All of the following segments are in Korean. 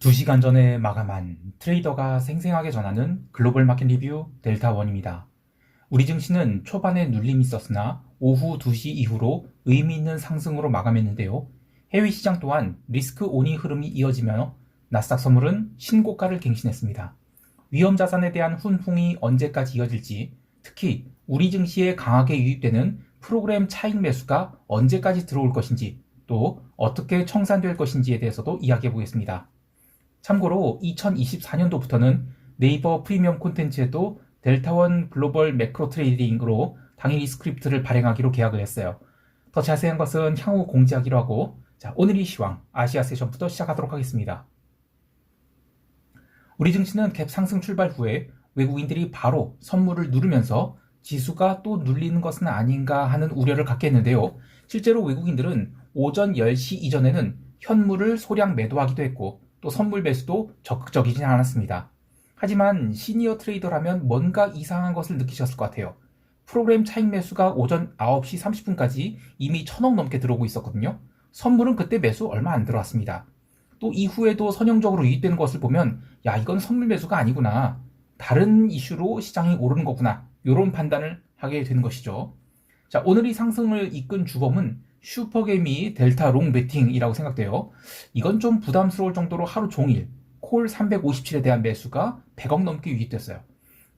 2시간 전에 마감한 트레이더가 생생하게 전하는 글로벌 마켓 리뷰 델타원입니다. 우리 증시는 초반에 눌림이 있었으나 오후 2시 이후로 의미 있는 상승으로 마감했는데요. 해외 시장 또한 리스크 온이 흐름이 이어지며 나스닥 선물은 신고가를 갱신했습니다. 위험 자산에 대한 훈풍이 언제까지 이어질지, 특히 우리 증시에 강하게 유입되는 프로그램 차익 매수가 언제까지 들어올 것인지, 또 어떻게 청산될 것인지에 대해서도 이야기해 보겠습니다. 참고로 2024년도부터는 네이버 프리미엄 콘텐츠에도 델타원 글로벌 매크로 트레이딩으로 당일 스크립트를 발행하기로 계약을 했어요. 더 자세한 것은 향후 공지하기로 하고, 자, 오늘이 시황 아시아 세션부터 시작하도록 하겠습니다. 우리 증시는 갭 상승 출발 후에 외국인들이 바로 선물을 누르면서 지수가 또 눌리는 것은 아닌가 하는 우려를 갖게 했는데요. 실제로 외국인들은 오전 10시 이전에는 현물을 소량 매도하기도 했고, 또 선물 매수도 적극적이진 않았습니다. 하지만 시니어 트레이더라면 뭔가 이상한 것을 느끼셨을 것 같아요. 프로그램 차익 매수가 오전 9시 30분까지 이미 1,000억 넘게 들어오고 있었거든요. 선물은 그때 매수 얼마 안 들어왔습니다. 또 이후에도 선형적으로 유입되는 것을 보면, 야, 이건 선물 매수가 아니구나, 다른 이슈로 시장이 오르는 거구나, 이런 판단을 하게 되는 것이죠. 자, 오늘 이 상승을 이끈 주범은 슈퍼개미 델타 롱 베팅이라고 생각돼요. 이건 좀 부담스러울 정도로 하루 종일 콜 357에 대한 매수가 100억 넘게 유입됐어요.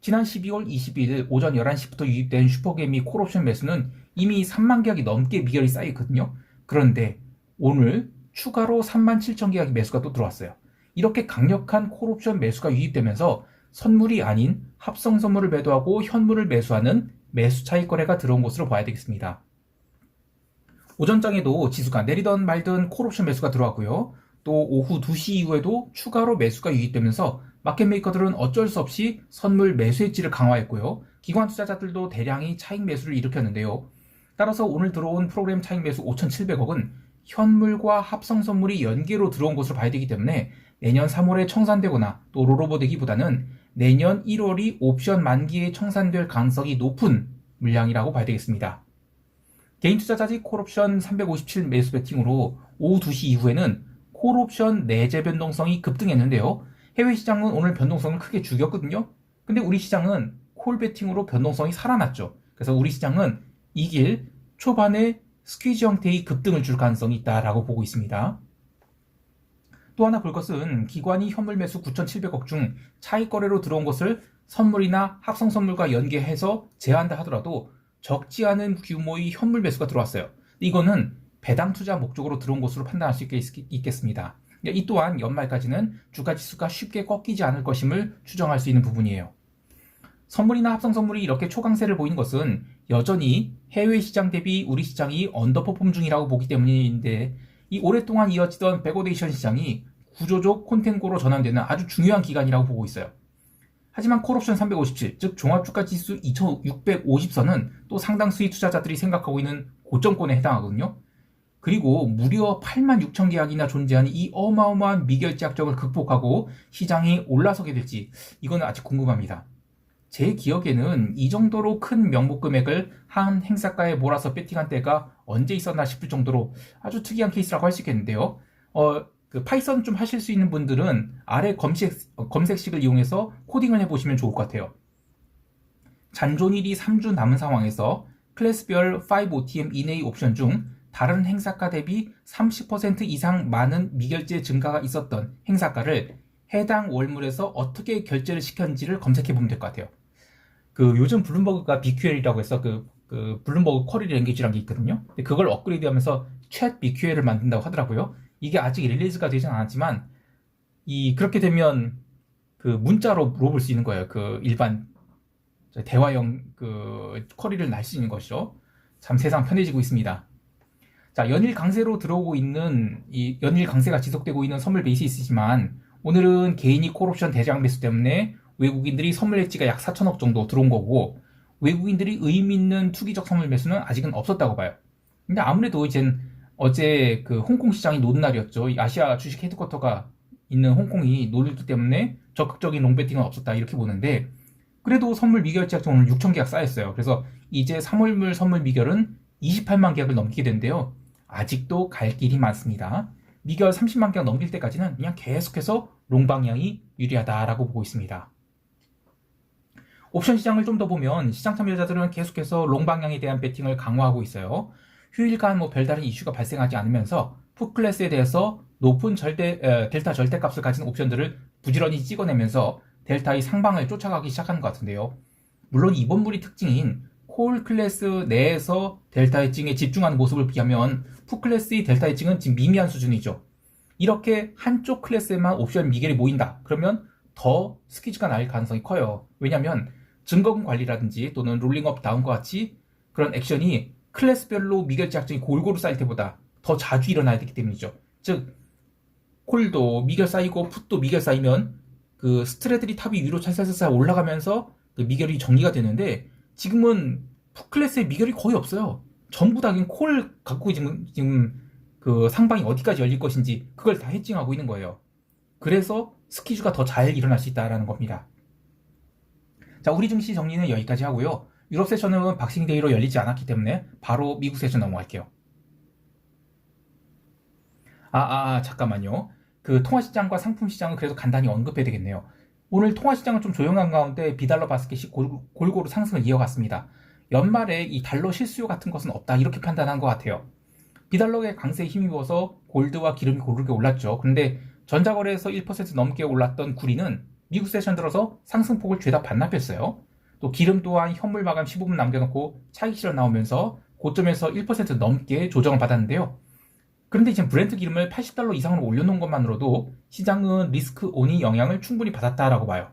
지난 12월 22일 오전 11시부터 유입된 슈퍼개미 콜옵션 매수는 이미 3만 계약이 넘게 미결이 쌓여있거든요. 그런데 오늘 추가로 3만 7천 계약이 매수가 또 들어왔어요. 이렇게 강력한 콜옵션 매수가 유입되면서 선물이 아닌 합성 선물을 매도하고 현물을 매수하는 매수 차익 거래가 들어온 것으로 봐야 되겠습니다. 오전장에도 지수가 내리던 말던 콜옵션 매수가 들어왔고요. 또 오후 2시 이후에도 추가로 매수가 유입되면서 마켓메이커들은 어쩔 수 없이 선물 매수 엣지를 강화했고요. 기관 투자자들도 대량의 차익 매수를 일으켰는데요. 따라서 오늘 들어온 프로그램 차익 매수 5,700억은 현물과 합성 선물이 연계로 들어온 것으로 봐야 되기 때문에 내년 3월에 청산되거나 또 롤오버 되기보다는 내년 1월이 옵션 만기에 청산될 가능성이 높은 물량이라고 봐야 되겠습니다. 개인 투자자지 콜옵션 357 매수 베팅으로 오후 2시 이후에는 콜옵션 내재 변동성이 급등했는데요. 해외 시장은 오늘 변동성을 크게 죽였거든요. 근데 우리 시장은 콜 베팅으로 변동성이 살아났죠. 그래서 우리 시장은 이길 초반에 스퀴즈 형태의 급등을 줄 가능성이 있다라고 보고 있습니다. 또 하나 볼 것은 기관이 현물 매수 9,700억 중 차익 거래로 들어온 것을 선물이나 합성 선물과 연계해서 제한다 하더라도 적지 않은 규모의 현물 매수가 들어왔어요. 이거는 배당 투자 목적으로 들어온 것으로 판단할 수 있겠습니다. 이 또한 연말까지는 주가 지수가 쉽게 꺾이지 않을 것임을 추정할 수 있는 부분이에요. 선물이나 합성 선물이 이렇게 초강세를 보이는 것은 여전히 해외 시장 대비 우리 시장이 언더퍼폼 중이라고 보기 때문인데, 이 오랫동안 이어지던 백오데이션 시장이 구조적 콘텐고로 전환되는 아주 중요한 기간이라고 보고 있어요. 하지만 콜옵션 357, 즉 종합주가지수 2650선은 또 상당수의 투자자들이 생각하고 있는 고점권에 해당하거든요. 그리고 무려 8만 6천 계약이나 존재하는 이 어마어마한 미결제 약정을 극복하고 시장이 올라서게 될지, 이거는 아직 궁금합니다. 제 기억에는 이 정도로 큰 명목 금액을 한 행사가에 몰아서 배팅한 때가 언제 있었나 싶을 정도로 아주 특이한 케이스라고 할 수 있겠는데요. 파이썬 좀 하실 수 있는 분들은 아래 검색식을 이용해서 코딩을 해보시면 좋을 것 같아요. 잔존일이 3주 남은 상황에서 클래스별 5OTM 이내의 옵션 중 다른 행사가 대비 30% 이상 많은 미결제 증가가 있었던 행사가를 해당 월물에서 어떻게 결제를 시켰는지를 검색해보면 될 것 같아요. 요즘 블룸버그가 BQL이라고 해서 블룸버그 쿼리 랭귀지라는 게 있거든요. 그걸 업그레이드하면서 챗 BQL을 만든다고 하더라고요. 이게 아직 릴리즈가 되진 않았지만, 그렇게 되면 문자로 물어볼 수 있는 거예요. 일반 대화형 쿼리를 날 수 있는 것이죠. 참 세상 편해지고 있습니다. 자, 연일 강세로 들어오고 있는, 연일 강세가 지속되고 있는 선물 베이스 있으지만, 오늘은 개인이 콜옵션 대장 매수 때문에 외국인들이 선물 엣지가 약 4천억 정도 들어온 거고, 외국인들이 의미 있는 투기적 선물 매수는 아직은 없었다고 봐요. 근데 아무래도 어제 홍콩 시장이 노는 날이었죠. 아시아 주식 헤드쿼터가 있는 홍콩이 노렸기 때문에 적극적인 롱배팅은 없었다, 이렇게 보는데, 그래도 선물 미결제 약정 오늘 6천 계약 쌓였어요. 그래서 이제 3월물 선물 미결은 28만 계약을 넘기게 된대요. 아직도 갈 길이 많습니다. 미결 30만 개가 넘길 때까지는 그냥 계속해서 롱 방향이 유리하다라고 보고 있습니다. 옵션 시장을 좀 더 보면 시장 참여자들은 계속해서 롱 방향에 대한 베팅을 강화하고 있어요. 휴일간 별다른 이슈가 발생하지 않으면서 풋 클래스에 대해서 높은 델타 절대값을 가진 옵션들을 부지런히 찍어내면서 델타의 상방을 쫓아가기 시작하는 것 같은데요. 물론 이번 물의 특징인 콜 클래스 내에서 델타 헤징에 집중하는 모습을 비하면 풋 클래스의 델타 헤징은 지금 미미한 수준이죠. 이렇게 한쪽 클래스에만 옵션 미결이 모인다. 그러면 더 스퀴즈가 날 가능성이 커요. 왜냐하면 증거금 관리라든지 또는 롤링업 다운과 같이 그런 액션이 클래스별로 미결 제약증이 골고루 쌓일 때보다 더 자주 일어나야 되기 때문이죠. 즉 콜도 미결 쌓이고 풋도 미결 쌓이면 그 스트레들이 탑이 위로 살살살살 올라가면서 그 미결이 정리가 되는데 지금은 풋 클래스에 미결이 거의 없어요. 전부 다 그냥 콜 갖고 지금 그 상방이 어디까지 열릴 것인지 그걸 다 해칭하고 있는 거예요. 그래서 스퀴즈가 더 잘 일어날 수 있다는 겁니다. 자, 우리 증시 정리는 여기까지 하고요. 유럽 세션은 박싱데이로 열리지 않았기 때문에 바로 미국 세션 넘어갈게요. 잠깐만요. 그 통화시장과 상품시장은 그래도 간단히 언급해야 되겠네요. 오늘 통화시장은 좀 조용한 가운데 비달러 바스켓이 골고루 상승을 이어갔습니다. 연말에 이 달러 실수요 같은 것은 없다 이렇게 판단한 것 같아요. 비달러의 강세에 힘입어서 골드와 기름이 고르게 올랐죠. 그런데 전자거래에서 1% 넘게 올랐던 구리는 미국 세션 들어서 상승폭을 죄다 반납했어요. 또 기름 또한 현물 마감 15분 남겨놓고 차익 실현 나오면서 고점에서 1% 넘게 조정을 받았는데요. 그런데 지금 브렌트 기름을 80달러 이상으로 올려놓은 것만으로도 시장은 리스크 온이 영향을 충분히 받았다라고 봐요.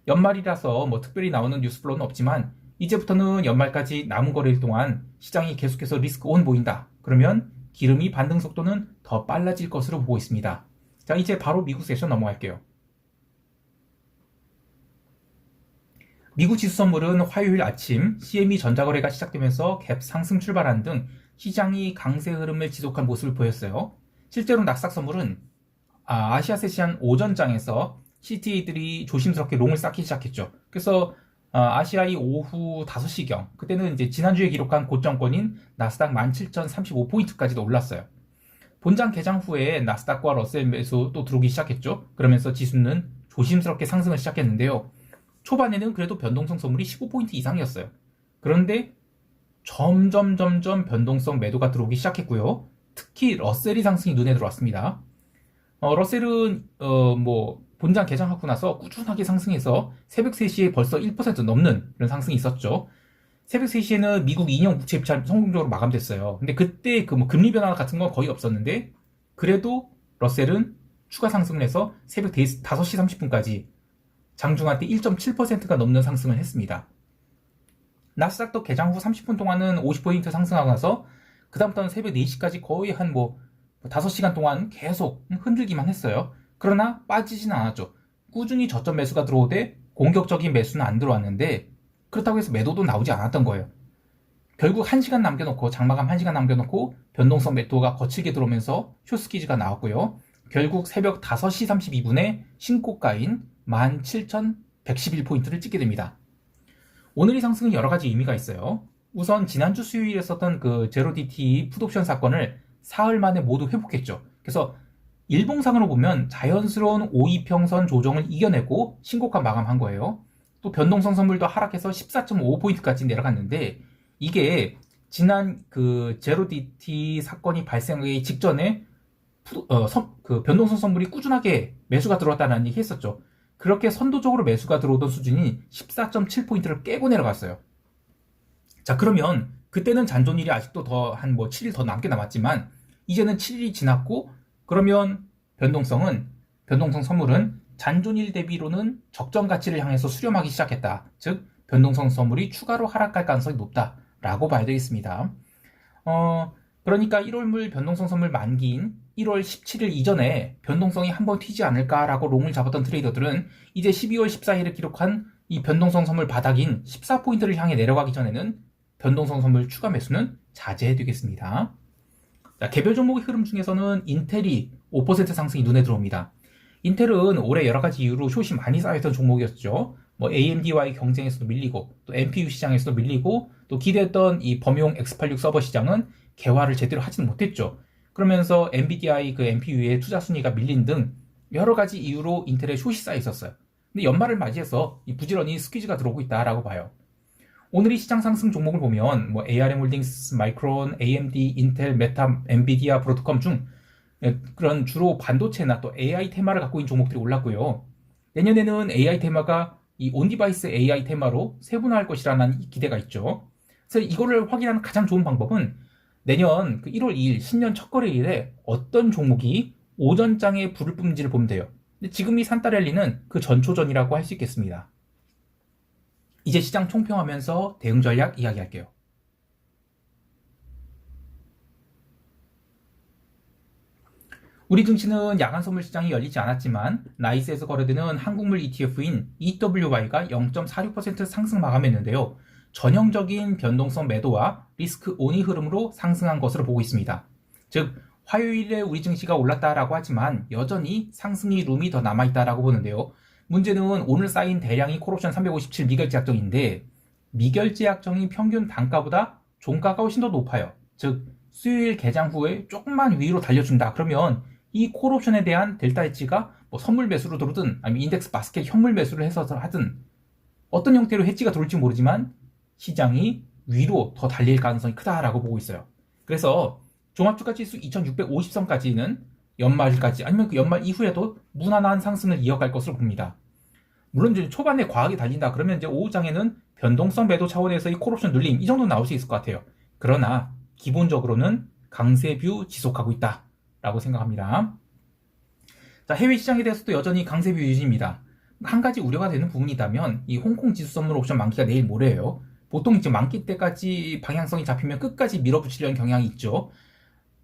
연말이라서 특별히 나오는 뉴스플로는 없지만 이제부터는 연말까지 남은 거래일 동안 시장이 계속해서 리스크 온 보인다. 그러면 기름이 반등 속도는 더 빨라질 것으로 보고 있습니다. 자, 이제 바로 미국 세션 넘어갈게요. 미국 지수 선물은 화요일 아침 CME 전자거래가 시작되면서 갭 상승 출발한 등 시장이 강세 흐름을 지속한 모습을 보였어요. 실제로 낙스닥 선물은 아시아 세션 오전장에서 CTA들이 조심스럽게 롱을 쌓기 시작했죠. 그래서 아시아의 오후 5시경 그때는 이제 지난주에 기록한 고점권인 나스닥 17,035포인트까지도 올랐어요. 본장 개장 후에 나스닥과 러셀 매수 또 들어오기 시작했죠. 그러면서 지수는 조심스럽게 상승을 시작했는데요. 초반에는 그래도 변동성 선물이 15포인트 이상이었어요. 그런데 점점 변동성 매도가 들어오기 시작했고요. 특히 러셀이 상승이 눈에 들어왔습니다. 러셀은 본장 개장하고 나서 꾸준하게 상승해서 새벽 3시에 벌써 1% 넘는 그런 상승이 있었죠. 새벽 3시에는 미국 2년 국채 입찰 성공적으로 마감됐어요. 근데 그때 금리 변화 같은 건 거의 없었는데 그래도 러셀은 추가 상승을 해서 새벽 5시 30분까지 장중한 때 1.7%가 넘는 상승을 했습니다. 나스닥도 개장 후 30분 동안은 50포인트 상승하고 나서 그 다음부터는 새벽 4시까지 거의 한 5시간 동안 계속 흔들기만 했어요. 그러나 빠지진 않았죠. 꾸준히 저점 매수가 들어오되 공격적인 매수는 안 들어왔는데 그렇다고 해서 매도도 나오지 않았던 거예요. 결국 1시간 남겨놓고 장마감 1시간 남겨놓고 변동성 매도가 거칠게 들어오면서 숏스퀴즈가 나왔고요. 결국 새벽 5시 32분에 신고가인 17,111포인트를 찍게 됩니다. 오늘의 상승은 여러 가지 의미가 있어요. 우선 지난주 수요일에 썼던 그 제로DT 풋옵션 사건을 사흘 만에 모두 회복했죠. 그래서 일봉상으로 보면 자연스러운 5이평선 조정을 이겨내고 신고가 마감한 거예요. 또 변동성 선물도 하락해서 14.5포인트까지 내려갔는데 이게 지난 그 제로DT 사건이 발생하기 직전에 그 변동성 선물이 꾸준하게 매수가 들어왔다는 얘기 했었죠. 그렇게 선도적으로 매수가 들어오던 수준이 14.7포인트를 깨고 내려갔어요. 자, 그러면 그때는 잔존일이 아직도 더 한 7일 더 남게 남았지만 이제는 7일이 지났고 그러면 변동성 선물은 잔존일 대비로는 적정 가치를 향해서 수렴하기 시작했다. 즉 변동성 선물이 추가로 하락할 가능성이 높다라고 봐야 되겠습니다. 그러니까 1월물 변동성 선물 만기인 1월 17일 이전에 변동성이 한번 튀지 않을까라고 롱을 잡았던 트레이더들은 이제 12월 14일에 기록한 이 변동성 선물 바닥인 14포인트를 향해 내려가기 전에는 변동성 선물 추가 매수는 자제해야 되겠습니다. 자, 개별 종목의 흐름 중에서는 인텔이 5% 상승이 눈에 들어옵니다. 인텔은 올해 여러 가지 이유로 숏이 많이 쌓여있던 종목이었죠. AMD와의 경쟁에서도 밀리고 또 NPU 시장에서도 밀리고 또 기대했던 이 범용 X86 서버 시장은 개화를 제대로 하지는 못했죠. 그러면서 엔비디아의 그 NPU의 투자 순위가 밀린 등 여러 가지 이유로 인텔에 숏이 쌓여 있었어요. 근데 연말을 맞이해서 부지런히 스퀴즈가 들어오고 있다라고 봐요. 오늘의 시장 상승 종목을 보면 ARM 홀딩스, 마이크론, AMD, 인텔, 메타, 엔비디아, 브로드컴 중 그런 주로 반도체나 또 AI 테마를 갖고 있는 종목들이 올랐고요. 내년에는 AI 테마가 이 온디바이스 AI 테마로 세분화할 것이라는 기대가 있죠. 그래서 이거를 확인하는 가장 좋은 방법은 내년 그 1월 2일 신년 첫 거래일에 어떤 종목이 오전장에 불을 뿜는지를 보면 돼요. 근데 지금 이 산타 랠리는 그 전초전이라고 할 수 있겠습니다. 이제 시장 총평하면서 대응 전략 이야기할게요. 우리 증시는 야간 선물 시장이 열리지 않았지만 나이스에서 거래되는 한국물 ETF인 EWY가 0.46% 상승 마감했는데요. 전형적인 변동성 매도와 리스크 온이 흐름으로 상승한 것으로 보고 있습니다. 즉 화요일에 우리 증시가 올랐다라고 하지만 여전히 상승의 룸이 더 남아있다라고 보는데요. 문제는 오늘 쌓인 대량의 콜옵션 357 미결제 약정인데 미결제 약정이 평균 단가보다 종가가 훨씬 더 높아요. 즉 수요일 개장 후에 조금만 위로 달려준다 그러면 이 콜옵션에 대한 델타 해지가 선물 매수로 들어오든 아니면 인덱스 바스켓 현물 매수를 해서 하든 어떤 형태로 해지가 들어올지 모르지만 시장이 위로 더 달릴 가능성이 크다라고 보고 있어요. 그래서 종합주가지수 2650선까지는 연말까지 아니면 그 연말 이후에도 무난한 상승을 이어갈 것으로 봅니다. 물론 이제 초반에 과하게 달린다 그러면 이제 오후장에는 변동성 매도 차원에서의 콜옵션 눌림 이 정도 나올 수 있을 것 같아요. 그러나 기본적으로는 강세 뷰 지속하고 있다라고 생각합니다. 자, 해외 시장에 대해서도 여전히 강세 뷰 유지입니다. 한 가지 우려가 되는 부분이 있다면 이 홍콩 지수 선물 옵션 만기가 내일 모레예요. 보통 이제 만기 때까지 방향성이 잡히면 끝까지 밀어붙이려는 경향이 있죠.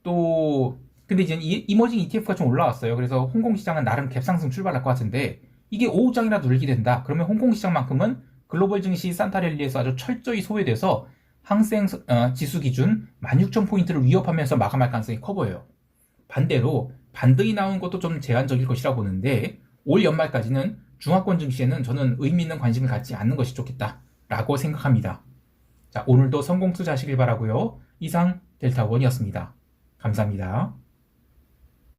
또 근데 이제 이머징 ETF가 좀 올라왔어요. 그래서 홍콩 시장은 나름 갭상승 출발할 것 같은데 이게 오후장이라도 늘게 된다. 그러면 홍콩 시장만큼은 글로벌 증시 산타랠리에서 아주 철저히 소외돼서 항생 지수 기준 16,000포인트를 위협하면서 마감할 가능성이 커 보여요. 반대로 반등이 나온 것도 좀 제한적일 것이라 보는데 올 연말까지는 중화권 증시에는 저는 의미 있는 관심을 갖지 않는 것이 좋겠다라고 생각합니다. 자, 오늘도 성공 투자하시길 바라고요. 이상 델타원이었습니다. 감사합니다.